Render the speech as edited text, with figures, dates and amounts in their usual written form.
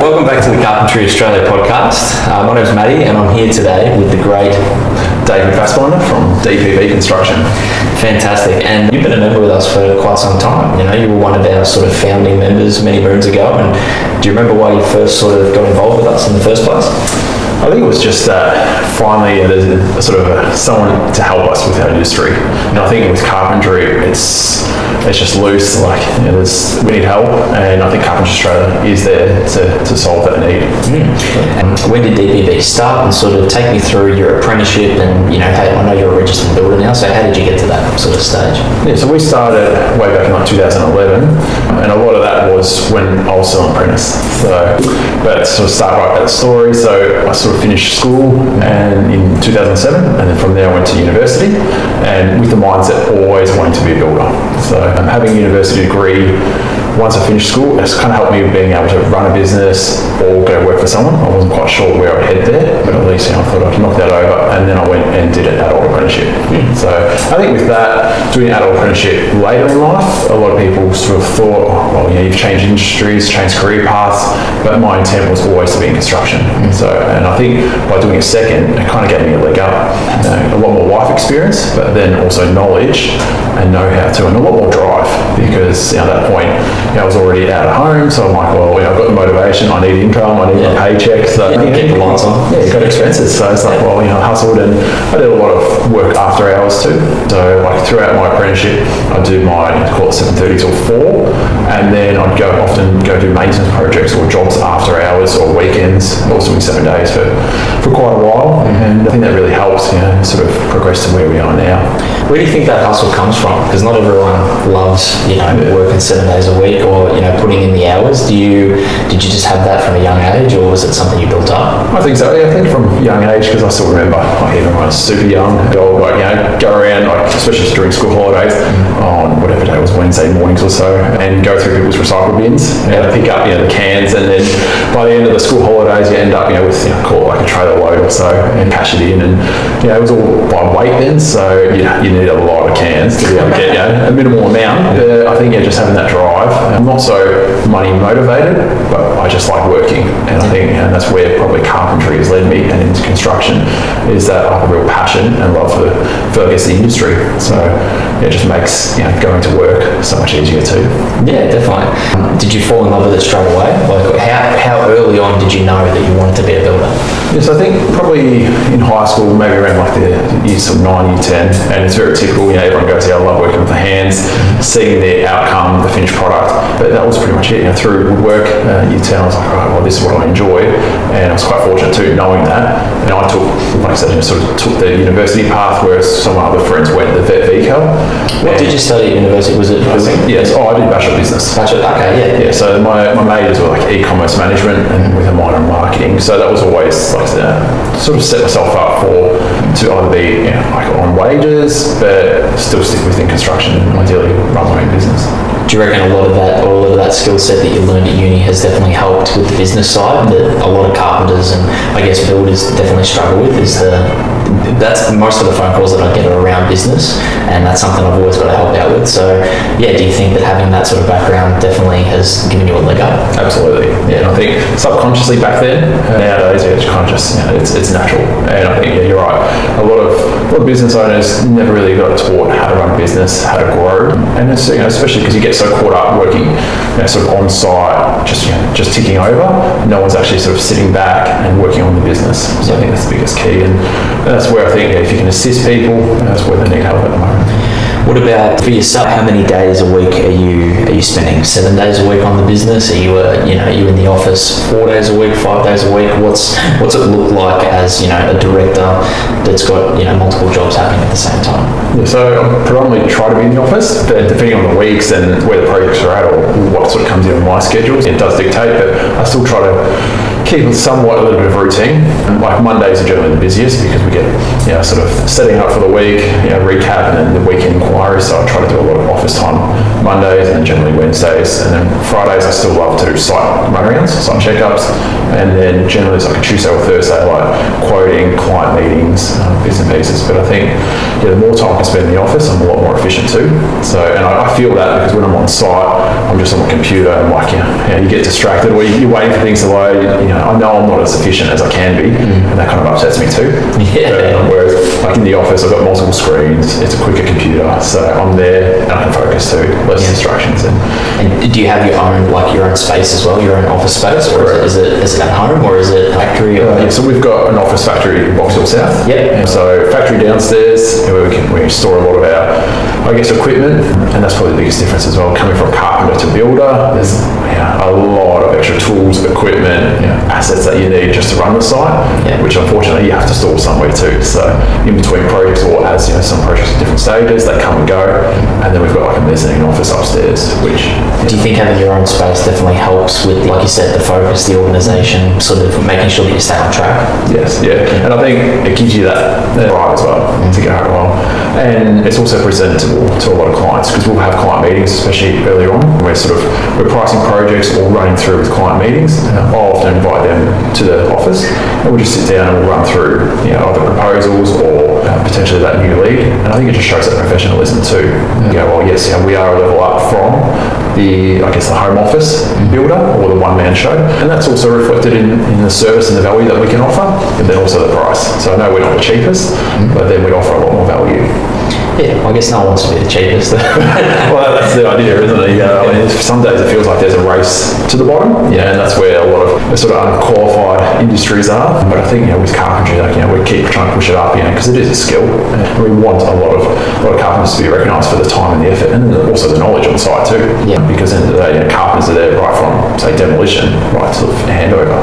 Welcome back to the Carpentry Australia Podcast. My name's Matty and I'm here today with the great David Fassbinder from DPV Construction. Fantastic. And you've been a member with us for quite some time. You know, you were one of our sort of founding members many moons ago. And do you remember why you first sort of got involved with us in the first place? I think it was just finally there's a sort of someone to help us with our industry. And I think with carpentry, it's just loose. Like, you know, we need help, and I think Carpentry Australia is there to solve that need. And when did DPV start? And sort of take me through your apprenticeship, and hey, I know you're a registered builder now. So how did you get to that sort of stage? Yeah, so we started way back in like 2011, and a lot of that was when I was still an apprentice. But sort of start right at the story. So I sort of finished school and in 2007, and then from there I went to university, and with the mindset always wanting to be a builder. So having a university degree, once I finished school, it's kind of helped me with being able to run a business or go work for someone. I wasn't quite sure where I'd head there, but at least I thought I'd knock that over, and then I went and did an adult apprenticeship. So I think with that, doing an adult apprenticeship later in life, a lot of people sort of thought, you've changed industries, changed career paths, but my intent was always to be in construction. And I think by doing a second, it kind of gave me a leg up. A lot more life experience, but then also knowledge and know-how too, and a lot more drive, because at that point, I was already out of home, so I'm like, I've got the motivation, I need income, I need a paycheck, so get the lights on. Yeah, you've got expenses, so it's like, I hustled, and I did a lot of work after hours too. So like throughout my apprenticeship, I'd do my, call it 7:30 till 4, and then I'd often go do maintenance projects or jobs after hours or weekends. I was doing 7 days for quite a while, and I think that really helps, sort of progress to where we are now. Where do you think that hustle comes from? Because not everyone loves, working 7 days a week or, putting in the hours. Did you just have that from a young age, or was it something you built up? I think so. Yeah, I think from a young age, because I still remember, even when I was super young, go around, especially during school holidays, on whatever day it was, Wednesday mornings or so, and go through people's recycle bins, pick up, the cans, and then by the end of the school holidays, you end up, with, call it like a trailer load or so, and cash it in, and, it was all by weight then, so, you need a lot of cans to be able to get, a minimal amount. But I think, just having that drive, I'm not so money motivated, but I just like working, and I think, that's where probably carpentry has led me, and into construction, is that I have a real passion and love for I guess, the industry. So it just makes, going to work so much easier too. Yeah, definitely. Did you fall in love with it straight away? Like, how early on did you know that you wanted to be a builder? Yes, I think probably in high school, maybe around like the years of 9, year 10, and it's very typical, everyone goes, I love working with the hands, seeing the outcome, the finished product, but that was pretty much it. Through woodwork, year 10, I was like, this is what I enjoy, and I was quite fortunate too, knowing that. And I took, like I said, sort of took the university path, whereas some of my other friends went the vet VCAL. What did you study at university? Was it building? Yes, I did Bachelor of Business. Okay, yeah. So my majors were like e-commerce management and with a minor in marketing. So that was always like sort of set myself up to either be like on wages, but still stick within construction and ideally run my own business. Do you reckon a lot of that skill set that you learned at uni has definitely helped with the business side that a lot of carpenters and I guess builders definitely struggle with? That's most of the phone calls that I get are around business, and that's something I've always got to help out with. So yeah, do you think that having that sort of background definitely has given you a leg up? Absolutely. Yeah, and I think subconsciously back then, nowadays it's kind of just it's natural. And I think you're right. A lot of business owners never really got taught how to run a business, how to grow, and it's especially because you get so caught up working sort of on site, just ticking over. No one's actually sort of sitting back and working on the business. So I think that's the biggest key, and that's where I think if you can assist people, that's where they need help at the moment. What about for yourself? How many days a week are you spending? 7 days a week on the business? Are you in the office 4 days a week, 5 days a week? What's it look like as a director that's got multiple jobs happening at the same time? Yeah, so I predominantly try to be in the office, but depending on the weeks and where the projects are at or what sort of comes in on my schedule, it does dictate. But I still try to keep somewhat a little bit of routine. Like Mondays are generally the busiest because we get sort of setting up for the week, recap, and then the weekend inquiries. So I try to do a lot of office time Mondays, and then generally Wednesdays, and then Fridays I still love to do site runarounds, site checkups, and then generally it's like a Tuesday or Thursday, like quoting, client meetings, bits and pieces. But I think the more time I can spend in the office, I'm a lot more efficient too. So, and I feel that because when I'm on site, I'm just on the computer and like, you get distracted or you're waiting for things to load. I know I'm not as efficient as I can be, and that kind of upsets me too. Whereas like in the office, I've got multiple screens, it's a quicker computer, so I'm there and I can focus too, less distractions. And do you have your own space as well, your own office space, or is it at home, or is it a factory? So we've got an office factory in Box Hill South. Yeah. So factory downstairs where we store a lot of our, equipment, and that's probably the biggest difference as well. Coming from carpenter to builder, there's a lot of extra tools, equipment, assets that you need just to run the site, which unfortunately you have to store somewhere too. So in between projects, or as some projects at different stages, they come and go, and then we've got like a mezzanine office upstairs. Which do you think having your own space definitely helps with, like you said, the focus, the organisation, sort of making sure that you stay on track? Yes, and I think it gives you that drive as well to go along, and it's also presentable to a lot of clients because we'll have client meetings, especially earlier on. We're pricing projects or running through with client meetings. I'll often invite them to the office, and we'll just sit down and we'll run through either proposals or potentially that new lead. And I think it just shows that professionalism too. We are a level up from the home office builder or the one-man show, and that's also reflected in the service and the value that we can offer, and then also the price. So I know we're not the cheapest, but then we offer a lot more value. Yeah, I guess no one wants to be the cheapest. Well, that's the idea, isn't it? Some days it feels like there's a race to the bottom, and that's where a lot of the sort of unqualified industries are. But I think with carpentry, we keep trying to push it up, because it is a skill. And we want a lot of carpenters to be recognised for the time and the effort, and also the knowledge on site too. Yeah. Because at the end of the day, carpenters are there right from say demolition right to handover.